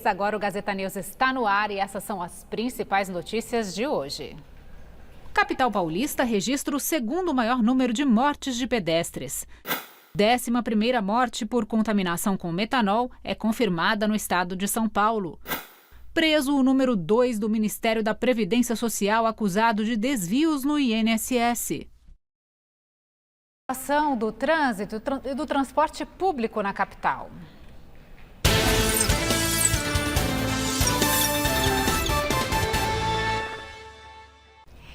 Agora o Gazeta News está no ar e essas são as principais notícias de hoje. Capital paulista registra o segundo maior número de mortes de pedestres. 11ª morte por contaminação com metanol é confirmada no estado de São Paulo. Preso o número 2 do Ministério da Previdência Social acusado de desvios no INSS. A situação do trânsito e do transporte público na capital.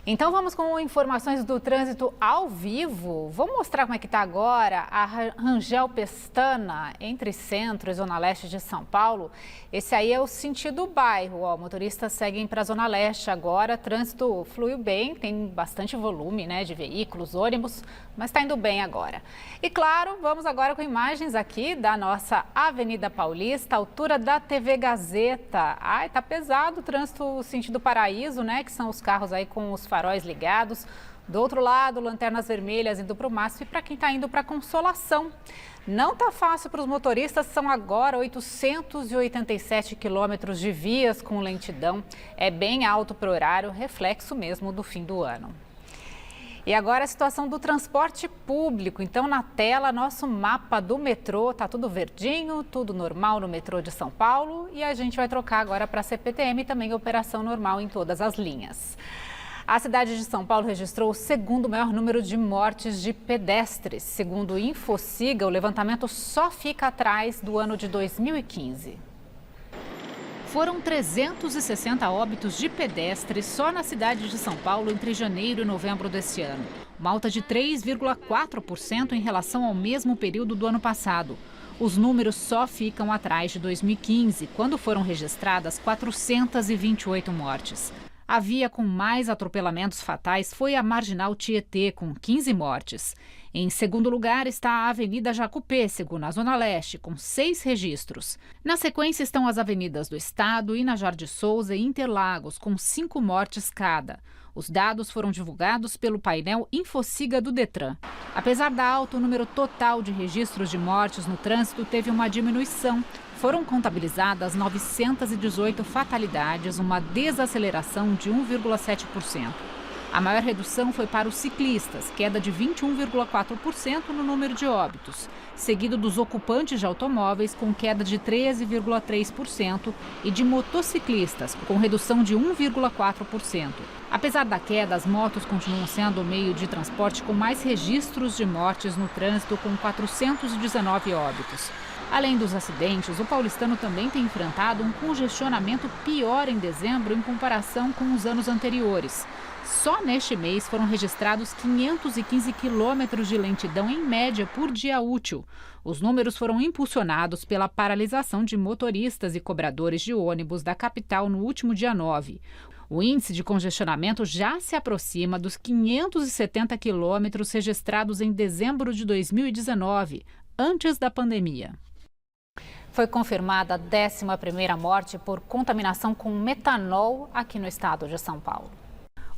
Então vamos com informações do trânsito ao vivo. Vou mostrar como é que está agora a Rangel Pestana, entre centro e zona leste de São Paulo. Esse aí é o sentido bairro, ó. Motoristas seguem para a zona leste agora. Trânsito fluiu bem, tem bastante volume, né, de veículos, ônibus, mas está indo bem agora. E claro, vamos agora com imagens aqui da nossa Avenida Paulista, altura da TV Gazeta. Ai, tá pesado o trânsito sentido Paraíso, né, que são os carros aí com os faróis ligados. Do outro lado, lanternas vermelhas indo para o MASP e para quem está indo para Consolação. Não está fácil para os motoristas, são agora 887 quilômetros de vias com lentidão. É bem alto para o horário, reflexo mesmo do fim do ano. E agora a situação do transporte público. Então, na tela, nosso mapa do metrô. Está tudo verdinho, tudo normal no metrô de São Paulo. E a gente vai trocar agora para a CPTM e também operação normal em todas as linhas. A cidade de São Paulo registrou o segundo maior número de mortes de pedestres. Segundo o Infociga, o levantamento só fica atrás do ano de 2015. Foram 360 óbitos de pedestres só na cidade de São Paulo entre janeiro e novembro deste ano. Uma alta de 3,4% em relação ao mesmo período do ano passado. Os números só ficam atrás de 2015, quando foram registradas 428 mortes. A via com mais atropelamentos fatais foi a Marginal Tietê, com 15 mortes. Em segundo lugar está a Avenida Jacú-Pêssego, na Zona Leste, com 6 registros. Na sequência estão as avenidas do Estado, Inajá de Souza e Interlagos, com 5 mortes cada. Os dados foram divulgados pelo painel Infociga do Detran. Apesar da alta, o número total de registros de mortes no trânsito teve uma diminuição. Foram contabilizadas 918 fatalidades, uma desaceleração de 1,7%. A maior redução foi para os ciclistas, queda de 21,4% no número de óbitos, seguido dos ocupantes de automóveis, com queda de 13,3%, e de motociclistas, com redução de 1,4%. Apesar da queda, as motos continuam sendo o meio de transporte com mais registros de mortes no trânsito, com 419 óbitos. Além dos acidentes, o paulistano também tem enfrentado um congestionamento pior em dezembro em comparação com os anos anteriores. Só neste mês foram registrados 515 quilômetros de lentidão em média por dia útil. Os números foram impulsionados pela paralisação de motoristas e cobradores de ônibus da capital no último dia 9. O índice de congestionamento já se aproxima dos 570 quilômetros registrados em dezembro de 2019, antes da pandemia. Foi confirmada a 11ª morte por contaminação com metanol aqui no estado de São Paulo.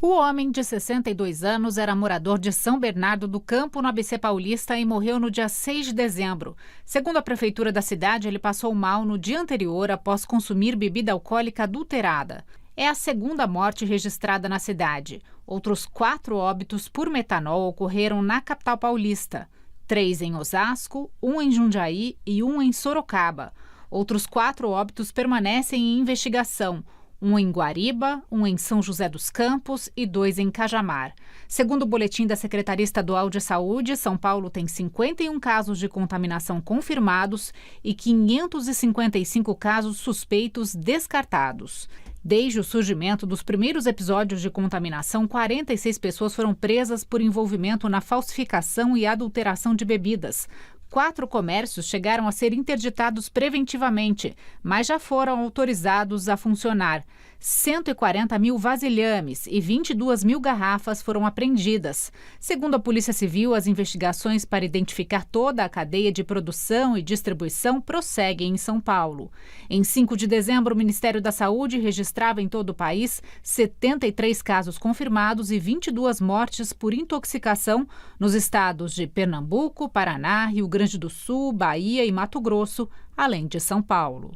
O homem de 62 anos era morador de São Bernardo do Campo, no ABC Paulista, e morreu no dia 6 de dezembro. Segundo a prefeitura da cidade, ele passou mal no dia anterior após consumir bebida alcoólica adulterada. É a segunda morte registrada na cidade. Outros 4 óbitos por metanol ocorreram na capital paulista. 3 em Osasco, 1 em Jundiaí e 1 em Sorocaba. Outros 4 óbitos permanecem em investigação. 1 em Guariba, 1 em São José dos Campos e 2 em Cajamar. Segundo o boletim da Secretaria Estadual de Saúde, São Paulo tem 51 casos de contaminação confirmados e 555 casos suspeitos descartados. Desde o surgimento dos primeiros episódios de contaminação, 46 pessoas foram presas por envolvimento na falsificação e adulteração de bebidas. 4 comércios chegaram a ser interditados preventivamente, mas já foram autorizados a funcionar. 140 mil vasilhames e 22 mil garrafas foram apreendidas. Segundo a Polícia Civil, as investigações para identificar toda a cadeia de produção e distribuição prosseguem em São Paulo. Em 5 de dezembro, o Ministério da Saúde registrava em todo o país 73 casos confirmados e 22 mortes por intoxicação nos estados de Pernambuco, Paraná, Rio Grande do Sul, Bahia e Mato Grosso, além de São Paulo.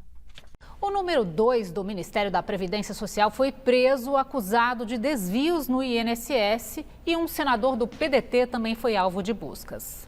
O número 2 do Ministério da Previdência Social foi preso acusado de desvios no INSS e um senador do PDT também foi alvo de buscas.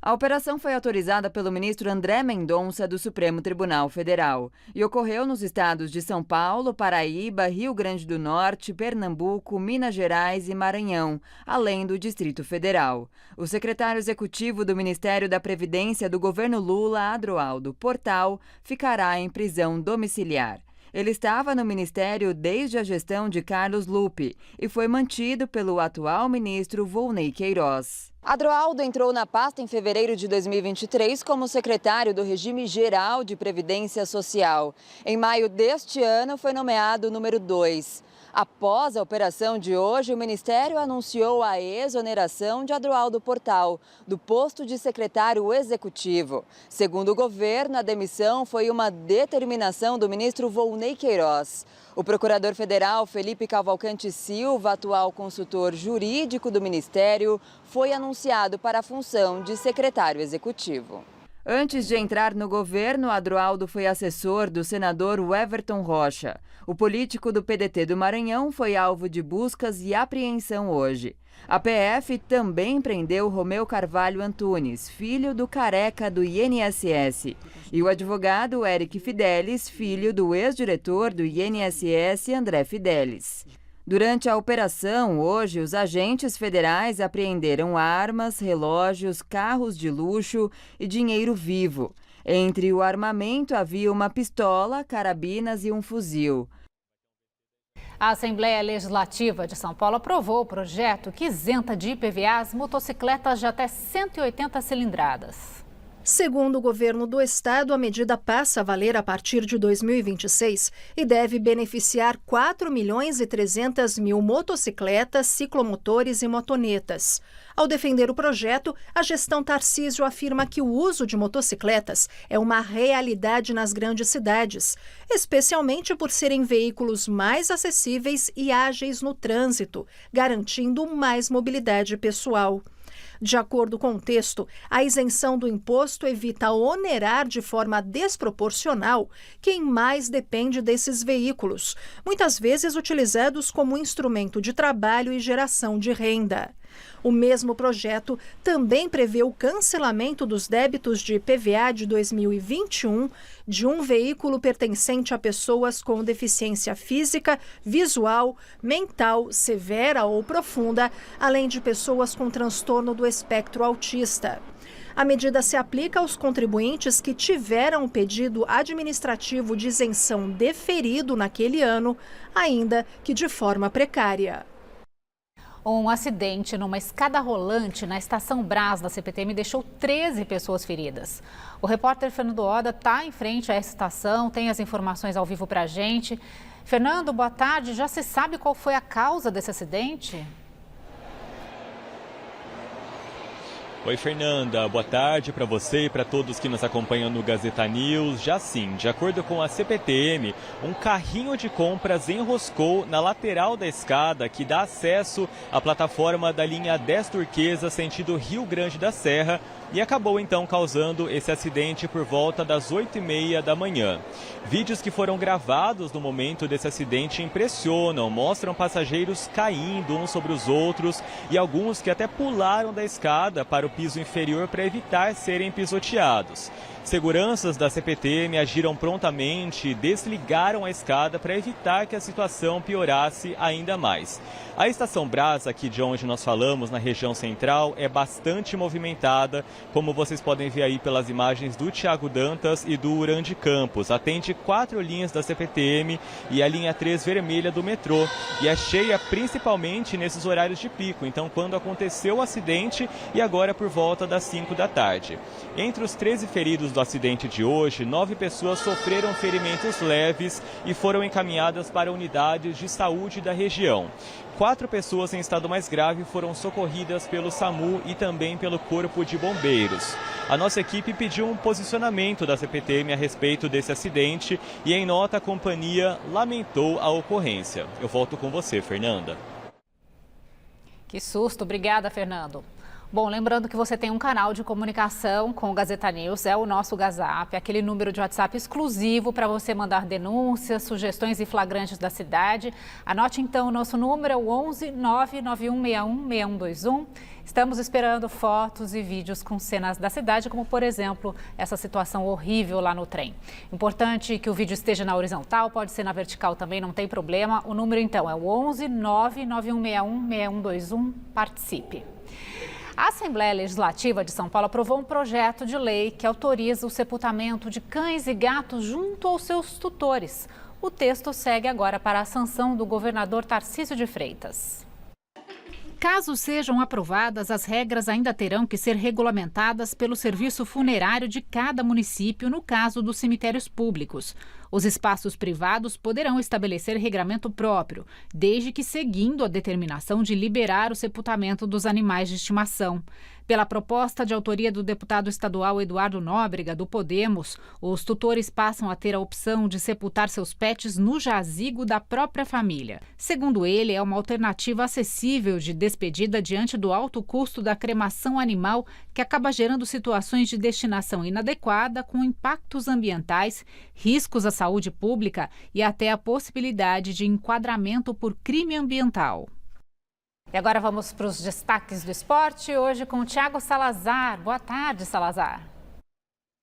A operação foi autorizada pelo ministro André Mendonça do Supremo Tribunal Federal e ocorreu nos estados de São Paulo, Paraíba, Rio Grande do Norte, Pernambuco, Minas Gerais e Maranhão, além do Distrito Federal. O secretário executivo do Ministério da Previdência do governo Lula, Adroaldo Portal, ficará em prisão domiciliar. Ele estava no ministério desde a gestão de Carlos Lupe e foi mantido pelo atual ministro Volney Queiroz. Adroaldo entrou na pasta em fevereiro de 2023 como secretário do Regime Geral de Previdência Social. Em maio deste ano, foi nomeado número 2. Após a operação de hoje, o Ministério anunciou a exoneração de Adroaldo Portal, do posto de secretário executivo. Segundo o governo, a demissão foi uma determinação do ministro Volney Queiroz. O procurador federal Felipe Cavalcante Silva, atual consultor jurídico do Ministério, foi anunciado para a função de secretário executivo. Antes de entrar no governo, Adroaldo foi assessor do senador Everton Rocha. O político do PDT do Maranhão foi alvo de buscas e apreensão hoje. A PF também prendeu Romeu Carvalho Antunes, filho do careca do INSS, e o advogado Eric Fidelis, filho do ex-diretor do INSS, André Fidelis. Durante a operação, hoje, os agentes federais apreenderam armas, relógios, carros de luxo e dinheiro vivo. Entre o armamento havia uma pistola, carabinas e um fuzil. A Assembleia Legislativa de São Paulo aprovou o projeto que isenta de IPVA as motocicletas de até 180 cilindradas. Segundo o governo do estado, a medida passa a valer a partir de 2026 e deve beneficiar 4.300.000 motocicletas, ciclomotores e motonetas. Ao defender o projeto, a gestão Tarcísio afirma que o uso de motocicletas é uma realidade nas grandes cidades, especialmente por serem veículos mais acessíveis e ágeis no trânsito, garantindo mais mobilidade pessoal. De acordo com o texto, a isenção do imposto evita onerar de forma desproporcional quem mais depende desses veículos, muitas vezes utilizados como instrumento de trabalho e geração de renda. O mesmo projeto também prevê o cancelamento dos débitos de IPVA de 2021 de um veículo pertencente a pessoas com deficiência física, visual, mental, severa ou profunda, além de pessoas com transtorno do espectro autista. A medida se aplica aos contribuintes que tiveram o pedido administrativo de isenção deferido naquele ano, ainda que de forma precária. Um acidente numa escada rolante na Estação Brás da CPTM deixou 13 pessoas feridas. O repórter Fernando Oda está em frente a essa estação, tem as informações ao vivo para a gente. Fernando, boa tarde. Já se sabe qual foi a causa desse acidente? Oi, Fernanda. Boa tarde para você e para todos que nos acompanham no Gazeta News. Já sim, de acordo com a CPTM, um carrinho de compras enroscou na lateral da escada que dá acesso à plataforma da linha 10 Turquesa, sentido Rio Grande da Serra, e acabou então causando esse acidente por volta das 8h30 da manhã. Vídeos que foram gravados no momento desse acidente impressionam, mostram passageiros caindo uns sobre os outros e alguns que até pularam da escada para o piso inferior para evitar serem pisoteados. Seguranças da CPTM agiram prontamente e desligaram a escada para evitar que a situação piorasse ainda mais. A Estação Brás, aqui de onde nós falamos, na região central, é bastante movimentada, como vocês podem ver aí pelas imagens do Thiago Dantas e do Urandi Campos. Atende 4 linhas da CPTM e a linha 3 vermelha do metrô. E é cheia principalmente nesses horários de pico, então quando aconteceu o acidente e agora por volta das 5 da tarde. Entre os 13 feridos do acidente de hoje, 9 pessoas sofreram ferimentos leves e foram encaminhadas para unidades de saúde da região. 4 pessoas em estado mais grave foram socorridas pelo SAMU e também pelo Corpo de Bombeiros. A nossa equipe pediu um posicionamento da CPTM a respeito desse acidente e, em nota, a companhia lamentou a ocorrência. Eu volto com você, Fernanda. Que susto. Obrigada, Fernando. Bom, lembrando que você tem um canal de comunicação com o Gazeta News, é o nosso Gazap, aquele número de WhatsApp exclusivo para você mandar denúncias, sugestões e flagrantes da cidade. Anote então o nosso número, é o 11 99161 6121. Estamos esperando fotos e vídeos com cenas da cidade, como por exemplo, essa situação horrível lá no trem. Importante que o vídeo esteja na horizontal, pode ser na vertical também, não tem problema. O número então é o 11 99161 6121. Participe. A Assembleia Legislativa de São Paulo aprovou um projeto de lei que autoriza o sepultamento de cães e gatos junto aos seus tutores. O texto segue agora para a sanção do governador Tarcísio de Freitas. Caso sejam aprovadas, as regras ainda terão que ser regulamentadas pelo serviço funerário de cada município, no caso dos cemitérios públicos. Os espaços privados poderão estabelecer regramento próprio, desde que seguindo a determinação de liberar o sepultamento dos animais de estimação. Pela proposta de autoria do deputado estadual Eduardo Nóbrega, do Podemos, os tutores passam a ter a opção de sepultar seus pets no jazigo da própria família. Segundo ele, é uma alternativa acessível de despedida diante do alto custo da cremação animal, que acaba gerando situações de destinação inadequada, com impactos ambientais, riscos à saúde pública e até a possibilidade de enquadramento por crime ambiental. E agora vamos para os destaques do esporte, hoje com o Thiago Salazar. Boa tarde, Salazar.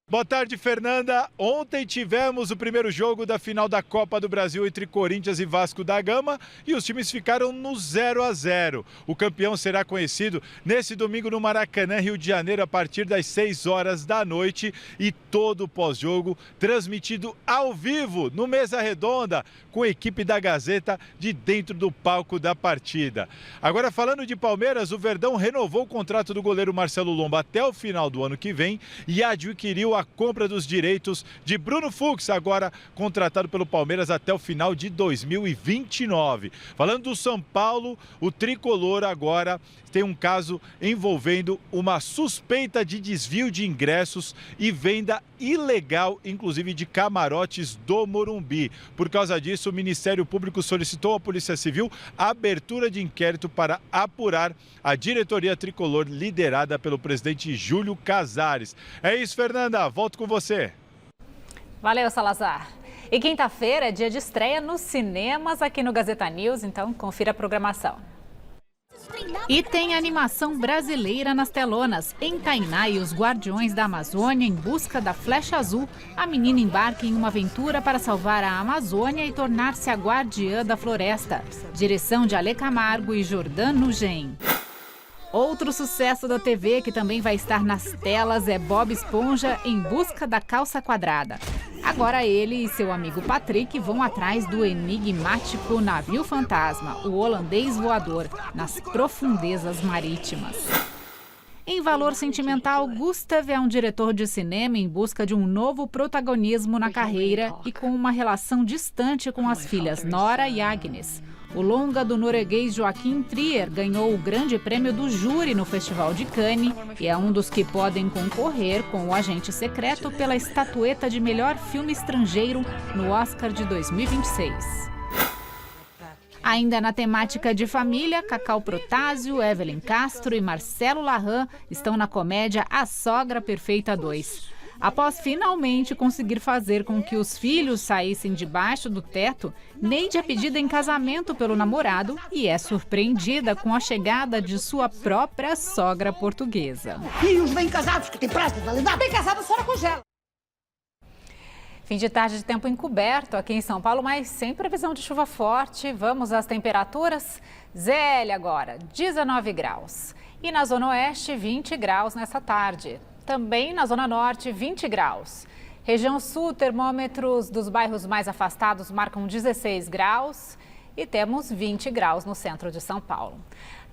Boa tarde, Fernanda. Ontem tivemos o primeiro jogo da final da Copa do Brasil entre Corinthians e Vasco da Gama e os times ficaram no 0-0. O campeão será conhecido nesse domingo no Maracanã, Rio de Janeiro, a partir das 6 horas da noite, e todo o pós-jogo transmitido ao vivo no Mesa Redonda com a equipe da Gazeta de dentro do palco da partida. Agora, falando de Palmeiras, o Verdão renovou o contrato do goleiro Marcelo Lomba até o final do ano que vem e adquiriu a compra dos direitos de Bruno Fux, agora contratado pelo Palmeiras até o final de 2029. Falando do São Paulo, o tricolor agora tem um caso envolvendo uma suspeita de desvio de ingressos e venda ilegal, inclusive de camarotes do Morumbi. Por causa disso, o Ministério Público solicitou à Polícia Civil a abertura de inquérito para apurar a diretoria tricolor liderada pelo presidente Júlio Casares. É isso, Fernanda. Volto com você. Valeu, Salazar. E quinta-feira é dia de estreia nos cinemas aqui no Gazeta News, então confira a programação. E tem animação brasileira nas telonas. Em Tainá e os Guardiões da Amazônia, em busca da Flecha Azul, a menina embarca em uma aventura para salvar a Amazônia e tornar-se a guardiã da floresta. Direção de Ale Camargo e Jordano Gen. Outro sucesso da TV que também vai estar nas telas é Bob Esponja em busca da calça quadrada. Agora ele e seu amigo Patrick vão atrás do enigmático navio fantasma, o holandês voador, nas profundezas marítimas. Em valor sentimental, Gustav é um diretor de cinema em busca de um novo protagonismo na carreira e com uma relação distante com as filhas Nora e Agnes. O longa do norueguês Joaquim Trier ganhou o grande prêmio do júri no Festival de Cannes e é um dos que podem concorrer com O Agente Secreto pela estatueta de melhor filme estrangeiro no Oscar de 2026. Ainda na temática de família, Cacau Protásio, Evelyn Castro e Marcelo Larran estão na comédia A Sogra Perfeita 2. Após finalmente conseguir fazer com que os filhos saíssem debaixo do teto, Neide é pedida em casamento pelo namorado e é surpreendida com a chegada de sua própria sogra portuguesa. Filhos bem casados, que tem personalidade, bem casados, a senhora congela. Fim de tarde de tempo encoberto aqui em São Paulo, mas sem previsão de chuva forte. Vamos às temperaturas. ZL agora, 19 graus. E na Zona Oeste, 20 graus nessa tarde. Também na Zona Norte, 20 graus. Região Sul, termômetros dos bairros mais afastados marcam 16 graus e temos 20 graus no centro de São Paulo.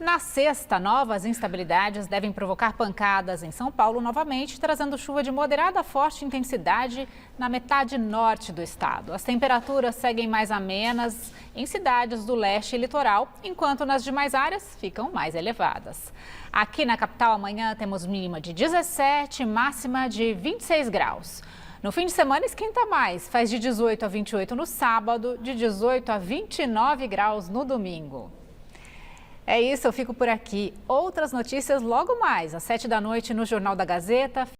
Na sexta, novas instabilidades devem provocar pancadas em São Paulo novamente, trazendo chuva de moderada a forte intensidade na metade norte do estado. As temperaturas seguem mais amenas em cidades do leste e litoral, enquanto nas demais áreas ficam mais elevadas. Aqui na capital, amanhã temos mínima de 17, máxima de 26 graus. No fim de semana esquenta mais, faz de 18 a 28 no sábado, de 18 a 29 graus no domingo. É isso, eu fico por aqui. Outras notícias logo mais, às 7 da noite no Jornal da Gazeta.